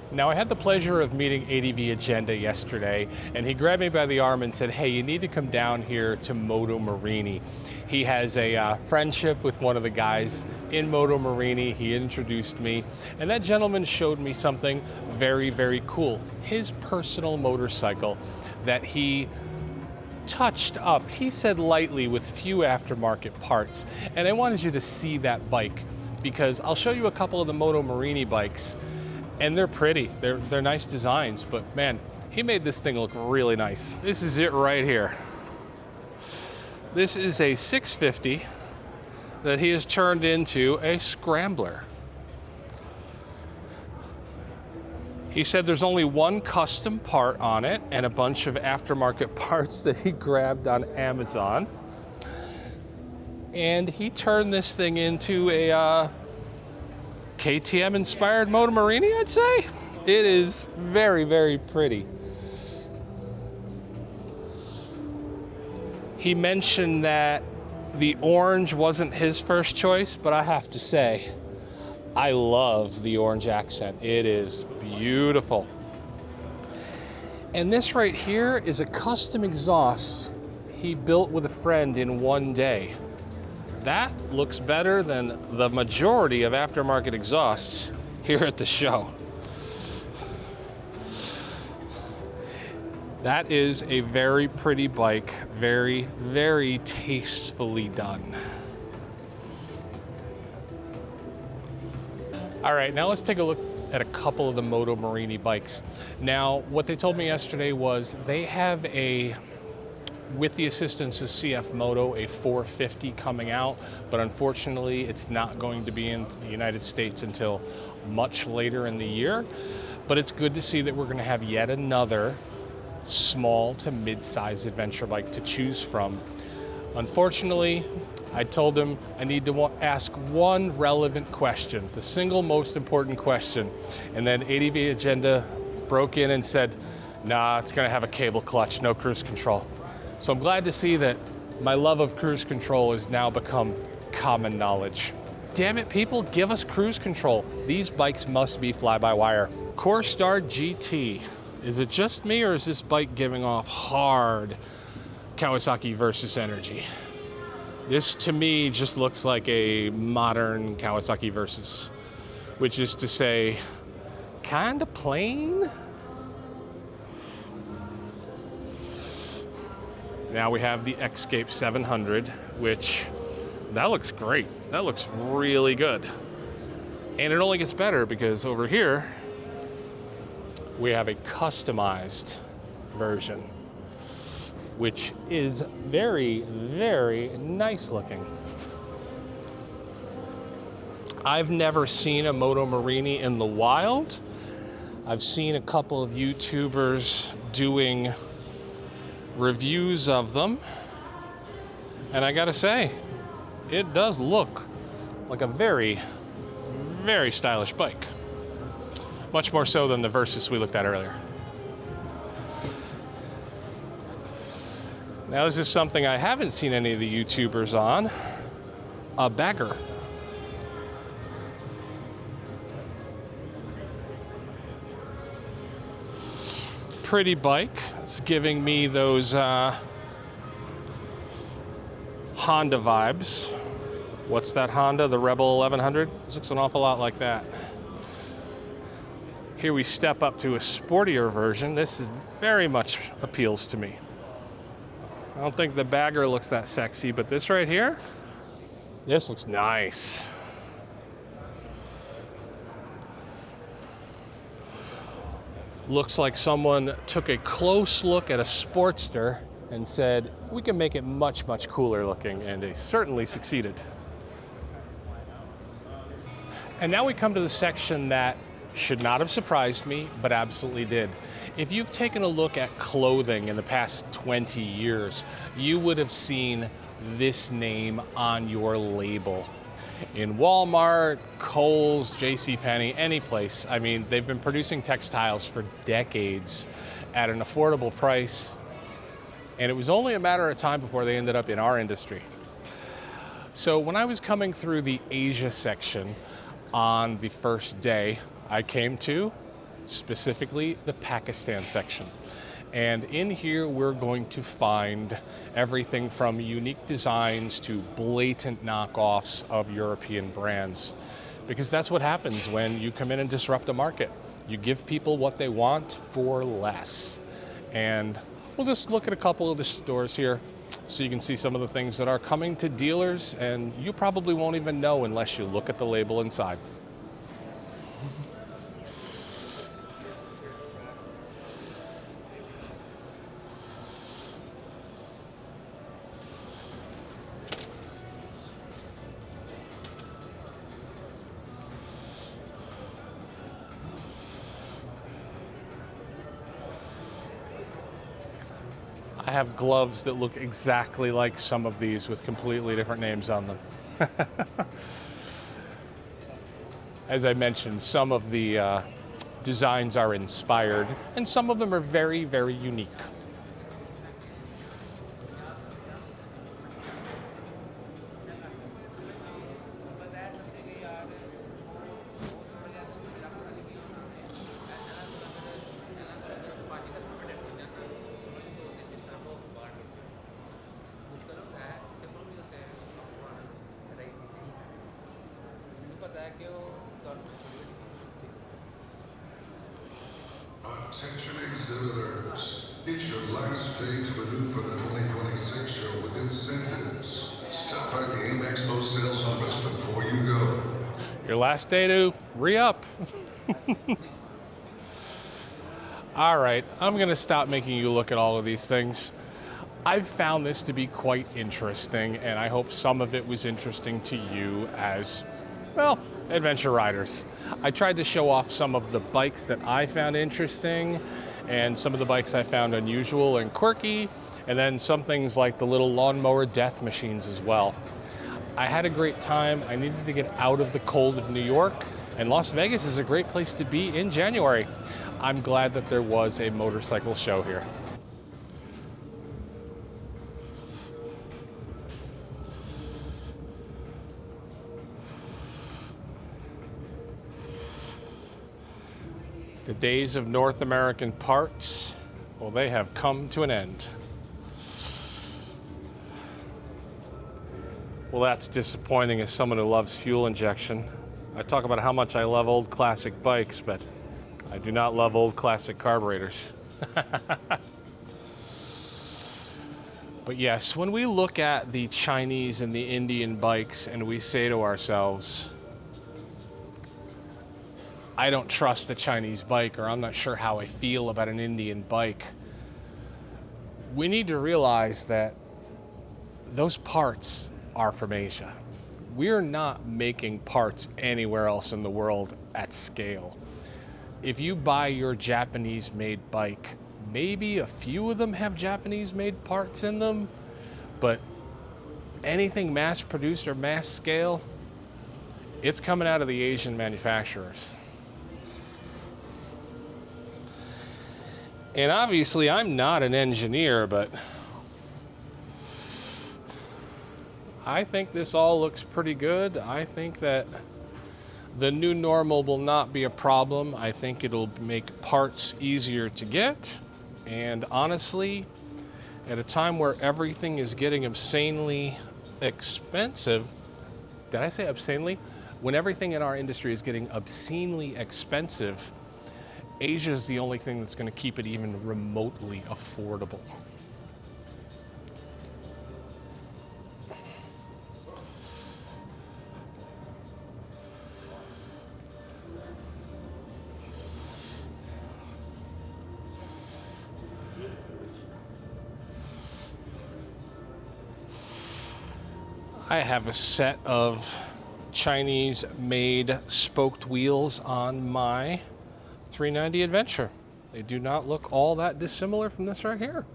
Now, I had the pleasure of meeting ADV Agenda yesterday, and he grabbed me by the arm and said, hey, you need to come down here to Moto Morini. He has a friendship with one of the guys in Moto Morini. He introduced me, and that gentleman showed me something very, very cool. His personal motorcycle that he touched up, he said lightly, with few aftermarket parts. And I wanted you to see that bike because I'll show you a couple of the Moto Morini bikes. And they're pretty, they're nice designs, but man, he made this thing look really nice. This is it right here. This is a 650 that he has turned into a scrambler. He said there's only one custom part on it and a bunch of aftermarket parts that he grabbed on Amazon. And he turned this thing into a KTM inspired Moto Morini, I'd say. It is very, very pretty. He mentioned that the orange wasn't his first choice, but I have to say, I love the orange accent. It is beautiful. And this right here is a custom exhaust he built with a friend in one day. That looks better than the majority of aftermarket exhausts here at the show. That is a very pretty bike, very, very tastefully done. All right, now let's take a look at a couple of the Moto Morini bikes. Now, what they told me yesterday was they have with the assistance of CF Moto, a 450 coming out, but unfortunately it's not going to be in the United States until much later in the year. But it's good to see that we're going to have yet another small to mid-size adventure bike to choose from. Unfortunately, I told him I need to ask one relevant question, the single most important question, and then ADV Agenda broke in and said, nah, it's going to have a cable clutch, no cruise control. So I'm glad to see that my love of cruise control has now become common knowledge. Damn it, people, give us cruise control. These bikes must be fly-by-wire. CoreStar GT. Is it just me, or is this bike giving off hard Kawasaki Versys energy? This, to me, just looks like a modern Kawasaki Versys, which is to say, kind of plain. Now we have the Escape 700, which, that looks great. That looks really good. And it only gets better because over here, we have a customized version, which is very, very nice looking. I've never seen a Moto Morini in the wild. I've seen a couple of YouTubers doing reviews of them, and I gotta say, it does look like a very, very stylish bike. Much more so than the Versys we looked at earlier. Now this is something I haven't seen any of the YouTubers on, a bagger. Pretty bike. It's giving me those Honda vibes. What's that Honda? The Rebel 1100? This looks an awful lot like that. Here we step up to a sportier version. This is very much appeals to me. I don't think the bagger looks that sexy, but this right here, this looks nice. Looks like someone took a close look at a Sportster and said, we can make it much, much cooler looking, and they certainly succeeded. And now we come to the section that should not have surprised me, but absolutely did. If you've taken a look at clothing in the past 20 years, you would have seen this name on your label. In Walmart, Kohl's, JCPenney, any place. I mean, they've been producing textiles for decades at an affordable price, and it was only a matter of time before they ended up in our industry. So when I was coming through the Asia section on the first day, I came to specifically the Pakistan section. And in here, we're going to find everything from unique designs to blatant knockoffs of European brands. Because that's what happens when you come in and disrupt a market. You give people what they want for less. And we'll just look at a couple of the stores here so you can see some of the things that are coming to dealers, and you probably won't even know unless you look at the label inside. I have gloves that look exactly like some of these with completely different names on them. As I mentioned, some of the designs are inspired, and some of them are very, very unique. Attention exhibitors, it's your last day to renew for the 2026 show with incentives. Stop by the AIMEXPO sales office before you go. Your last day to re-up. All right, I'm going to stop making you look at all of these things. I've found this to be quite interesting, and I hope some of it was interesting to you as, well, adventure riders. I tried to show off some of the bikes that I found interesting and some of the bikes I found unusual and quirky, and then some things like the little lawnmower death machines as well. I had a great time. I needed to get out of the cold of New York, and Las Vegas is a great place to be in January. I'm glad that there was a motorcycle show here. The days of North American parts, well, they have come to an end. Well, that's disappointing as someone who loves fuel injection. I talk about how much I love old classic bikes, but I do not love old classic carburetors. But yes, when we look at the Chinese and the Indian bikes and we say to ourselves, I don't trust a Chinese bike, or I'm not sure how I feel about an Indian bike, we need to realize that those parts are from Asia. We're not making parts anywhere else in the world at scale. If you buy your Japanese-made bike, maybe a few of them have Japanese-made parts in them, but anything mass-produced or mass scale, it's coming out of the Asian manufacturers. And obviously, I'm not an engineer, but I think this all looks pretty good. I think that the new normal will not be a problem. I think it'll make parts easier to get. And honestly, at a time where everything is getting obscenely expensive, did I say obscenely? When everything in our industry is getting obscenely expensive, Asia is the only thing that's going to keep it even remotely affordable. I have a set of Chinese-made spoked wheels on my 390 Adventure. They do not look all that dissimilar from this right here.